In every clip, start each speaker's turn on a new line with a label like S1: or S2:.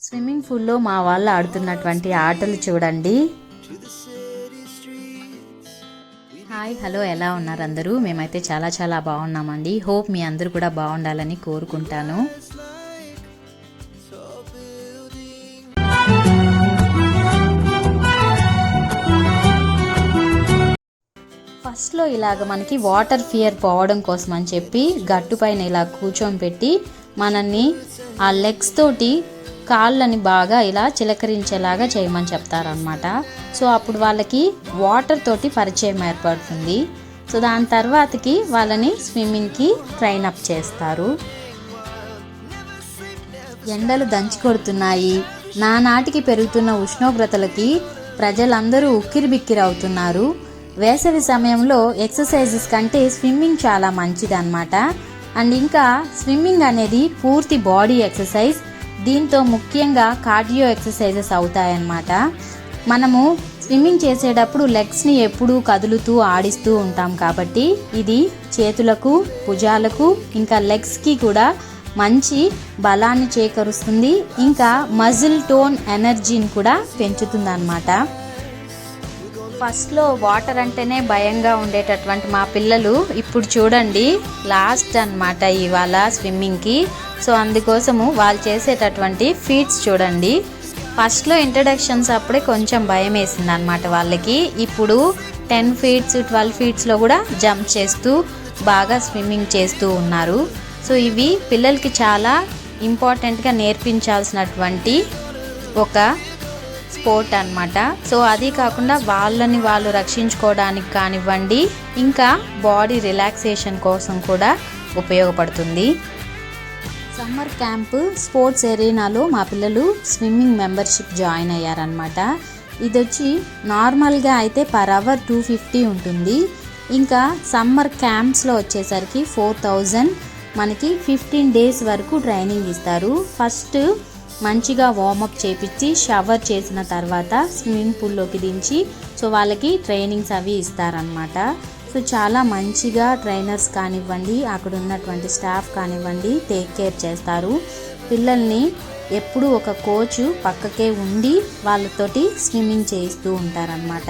S1: Swimming పూల్లో మా వాళ్ళు ఆడుతున్నటువంటి ఆటలు చూడండి. హాయ్ హలో, ఎలా ఉన్నారు అందరూ? మేమైతే చాలా బాగున్నామండి. హోప్ మీ అందరూ కూడా బాగుండాలని కోరుకుంటాను. ఫస్ట్లో ఇలాగ మనకి వాటర్ ఫియర్ పోవడం కోసం అని చెప్పి గట్టు పైన ఇలా కూర్చొని పెట్టి మనల్ని ఆ లెగ్స్ తోటి కాళ్ళని బాగా ఇలా చిలకరించేలాగా చేయమని చెప్తారనమాట. సో అప్పుడు వాళ్ళకి వాటర్ తోటి పరిచయం ఏర్పడుతుంది. సో దాని తర్వాతకి వాళ్ళని స్విమ్మింగ్కి ట్రైన్ అప్ చేస్తారు. ఎండలు దంచి కొడుతున్నాయి. నానాటికి పెరుగుతున్న ఉష్ణోగ్రతలకి ప్రజలందరూ ఉక్కిరిబిక్కిరి అవుతున్నారు. వేసవి సమయంలో ఎక్సర్సైజెస్ కంటే స్విమ్మింగ్ చాలా మంచిది అన్నమాట. అండ్ ఇంకా స్విమ్మింగ్ అనేది పూర్తి బాడీ ఎక్సర్సైజ్. దీంతో ముఖ్యంగా కార్డియో ఎక్సర్సైజెస్ అవుతాయన్నమాట. మనము స్విమ్మింగ్ చేసేటప్పుడు లెగ్స్ని ఎప్పుడూ కదులుతూ ఆడిస్తూ ఉంటాం కాబట్టి ఇది చేతులకు, భుజాలకు, ఇంకా లెగ్స్కి కూడా మంచి బలాన్ని చేకూరుస్తుంది. ఇంకా మజిల్ టోన్ ఎనర్జీని కూడా పెంచుతుంది అన్నమాట. ఫస్ట్లో వాటర్ అంటేనే భయంగా ఉండేటటువంటి మా పిల్లలు ఇప్పుడు చూడండి లాస్ట్ అన్నమాట ఇవాళ స్విమ్మింగ్కి. సో అందుకోసము వాళ్ళు చేసేటటువంటి ఫీట్స్ చూడండి. ఫస్ట్లో ఇంట్రడక్షన్స్ అప్పుడే కొంచెం భయం వేసింది అనమాట వాళ్ళకి. ఇప్పుడు 10 ఫీట్స్ 12 ఫీట్స్లో కూడా జంప్ చేస్తూ బాగా స్విమ్మింగ్ చేస్తూ ఉన్నారు. సో ఇవి పిల్లలకి చాలా ఇంపార్టెంట్గా నేర్పించాల్సినటువంటి ఒక స్పోర్ట్ అన్నమాట. సో అది కాకుండా వాళ్ళని వాళ్ళు రక్షించుకోవడానికి కానివ్వండి, ఇంకా బాడీ రిలాక్సేషన్ కోసం కూడా ఉపయోగపడుతుంది. సమ్మర్ క్యాంప్ స్పోర్ట్స్ ఎరీనాలో మా పిల్లలు స్విమ్మింగ్ మెంబర్షిప్ జాయిన్ అయ్యారనమాట. ఇది వచ్చి నార్మల్గా అయితే పర్ అవర్ 250 ఉంటుంది. ఇంకా సమ్మర్ క్యాంప్స్లో వచ్చేసరికి 4000. మనకి 15 డేస్ వరకు ట్రైనింగ్ ఇస్తారు. ఫస్ట్ మంచిగా వార్మప్ చేపించి షవర్ చేసిన తర్వాత స్విమ్మింగ్ పూల్లోకి దించి సో వాళ్ళకి ట్రైనింగ్స్ అవి ఇస్తారనమాట. సో చాలా మంచిగా ట్రైనర్స్ కానివ్వండి, అక్కడ ఉన్నటువంటి స్టాఫ్ కానివ్వండి టేక్ కేర్ చేస్తారు. పిల్లల్ని ఎప్పుడు ఒక కోచ్ పక్కకే ఉండి వాళ్ళతోటి స్విమ్మింగ్ చేయిస్తూ ఉంటారనమాట.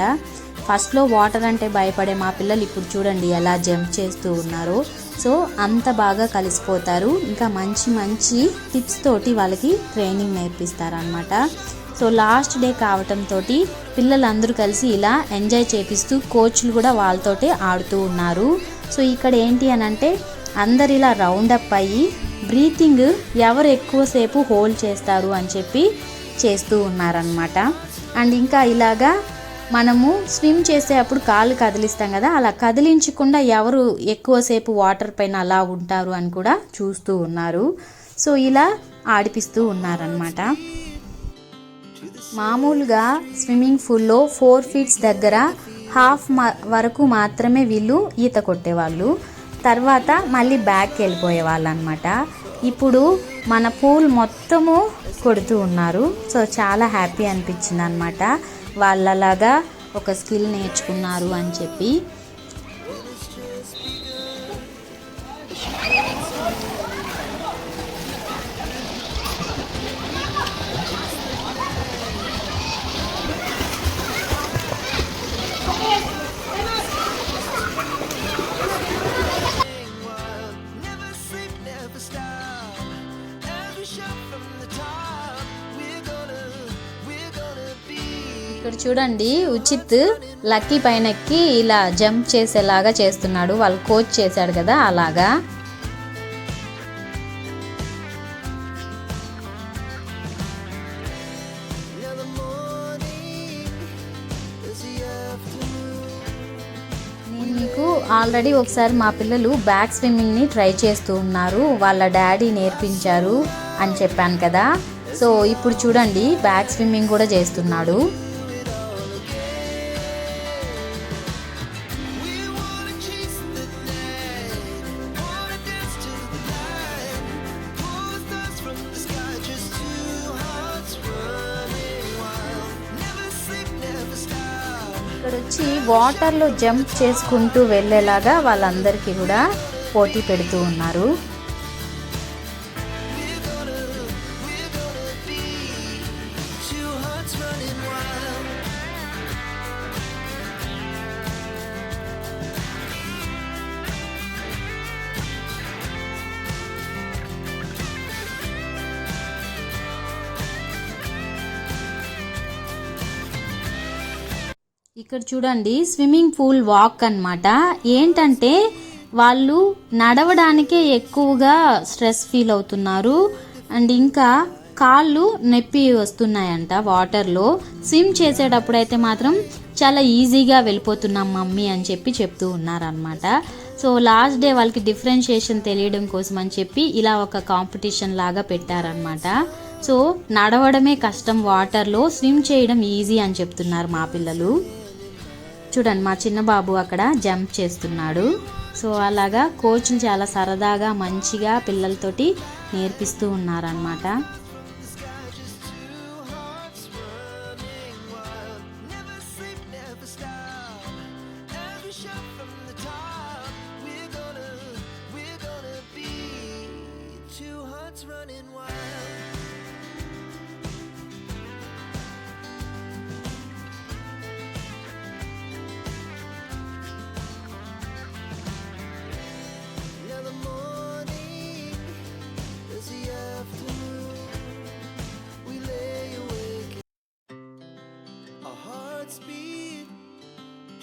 S1: ఫస్ట్లో వాటర్ అంటే భయపడే మా పిల్లలు ఇప్పుడు చూడండి ఎలా జంప్ చేస్తూ ఉన్నారు. సో అంత బాగా కలిసిపోతారు. ఇంకా మంచి టిప్స్ తోటి వాళ్ళకి ట్రైనింగ్ నేర్పిస్తారనమాట. సో లాస్ట్ డే కావటంతో పిల్లలందరూ కలిసి ఇలా ఎంజాయ్ చేపిస్తూ కోచ్లు కూడా వాళ్ళతోటే ఆడుతూ ఉన్నారు. సో ఇక్కడ ఏంటి అని అంటే అందరు ఇలా రౌండప్ అయ్యి బ్రీతింగ్ ఎవరు ఎక్కువసేపు హోల్డ్ చేస్తారు అని చెప్పి చేస్తూ ఉన్నారనమాట. అండ్ ఇంకా ఇలాగా మనము స్విమ్ చేసేటప్పుడు కాళ్ళు కదిలిస్తాం కదా, అలా కదిలించకుండా ఎవరు ఎక్కువసేపు వాటర్ పైన అలా ఉంటారు అని కూడా చూస్తూ ఉన్నారు. సో ఇలా ఆడిపిస్తూ ఉన్నారనమాట. మామూలుగా స్విమ్మింగ్ పూల్లో 4 ఫీట్స్ దగ్గర హాఫ్ వరకు మాత్రమే వీళ్ళు ఈత కొట్టేవాళ్ళు. తర్వాత మళ్ళీ బ్యాక్కి వెళ్ళిపోయే వాళ్ళు అనమాట. ఇప్పుడు మన పూల్ మొత్తము కొడుతూ ఉన్నారు. సో చాలా హ్యాపీ అనిపించింది అనమాట. వాళ్ళలాగా ఒక స్కిల్ నేర్చుకున్నారు అని చెప్పి. ఇక్కడ చూడండి ఉచిత్ లక్కీ పైనకి ఇలా జంప్ చేసేలాగా చేస్తున్నాడు. వాళ్ళు కోచ్ చేశాడు కదా అలాగా. నేను మీకు ఆల్రెడీ ఒకసారి మా పిల్లలు బ్యాక్ స్విమ్మింగ్ని ట్రై చేస్తూ ఉన్నారు, వాళ్ళ డాడీ నేర్పించారు అని చెప్పాను కదా. సో ఇప్పుడు చూడండి బ్యాక్ స్విమ్మింగ్ కూడా చేస్తున్నాడు. ఇక్కడ వచ్చి వాటర్లో జంప్ చేసుకుంటూ వెళ్ళేలాగా వాళ్ళందరికీ కూడా పోటీ పెడుతూ ఉన్నారు. ఇక్కడ చూడండి స్విమ్మింగ్ పూల్ వాక్ అన్నమాట. ఏంటంటే వాళ్ళు నడవడానికే ఎక్కువగా స్ట్రెస్ ఫీల్ అవుతున్నారు అండ్ ఇంకా కాళ్ళు నొప్పి వస్తున్నాయంట వాటర్లో. స్విమ్ చేసేటప్పుడు అయితే మాత్రం చాలా ఈజీగా వెళ్ళిపోతున్నాం మమ్మీ అని చెప్పి చెప్తూ ఉన్నారనమాట. సో లాస్ట్ డే వాళ్ళకి డిఫరెన్షియేషన్ తెలియడం కోసం అని చెప్పి ఇలా ఒక కాంపిటీషన్ లాగా పెట్టారనమాట. సో నడవడమే కష్టం వాటర్లో, స్విమ్ చేయడం ఈజీ అని చెప్తున్నారు మా పిల్లలు. చూడండి మా చిన్న బాబు అక్కడ జంప్ చేస్తున్నాడు. సో అలాగా కోచ్లు చాలా సరదాగా మంచిగా పిల్లలతోటి నేర్పిస్తూ ఉన్నారనమాట.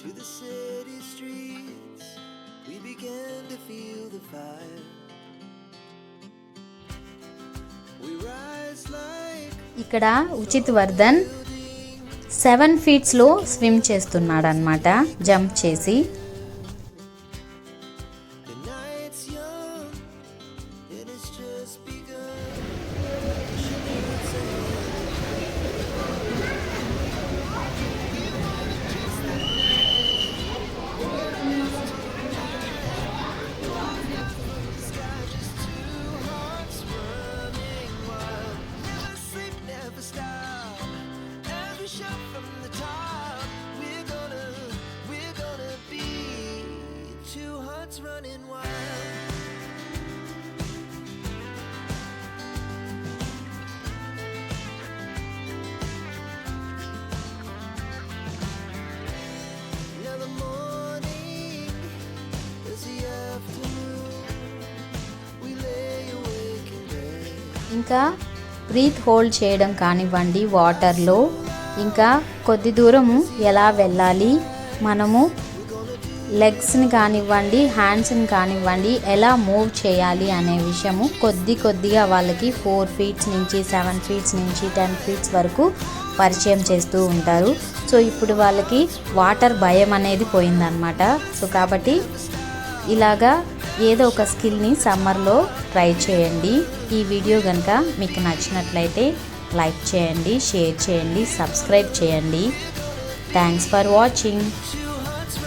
S2: To the city streets, we began to feel the fire. We rise like
S1: ఇక్కడ ఉచిత్ వర్ధన్ 7 feet లో స్విమ్ చేస్తున్నాడు అన్నమాట, జంప్ చేసి.
S2: the night's young and it's just begun. Running wild. Now the morning is the afternoon. We lay awake in bed.
S1: ఇంకా breath hold చేయడం కానివ్వండి వాటర్లో, ఇంకా కొద్ది దూరము ఎలా వెళ్ళాలి, మనము లెగ్స్ని కానివ్వండి హ్యాండ్స్ని కానివ్వండి ఎలా మూవ్ చేయాలి అనే విషయము కొద్దిగా వాళ్ళకి 4 feet నుంచి 7 feet నుంచి 10 feet వరకు పరిచయం చేస్తూ ఉంటారు. సో ఇప్పుడు వాళ్ళకి వాటర్ భయం అనేది పోయిందనమాట. సో కాబట్టి ఇలాగా ఏదో ఒక స్కిల్ని సమ్మర్లో ట్రై చేయండి. ఈ వీడియో కనుక మీకు నచ్చినట్లయితే లైక్ చేయండి, షేర్ చేయండి, సబ్స్క్రైబ్ చేయండి. Thanks for watching.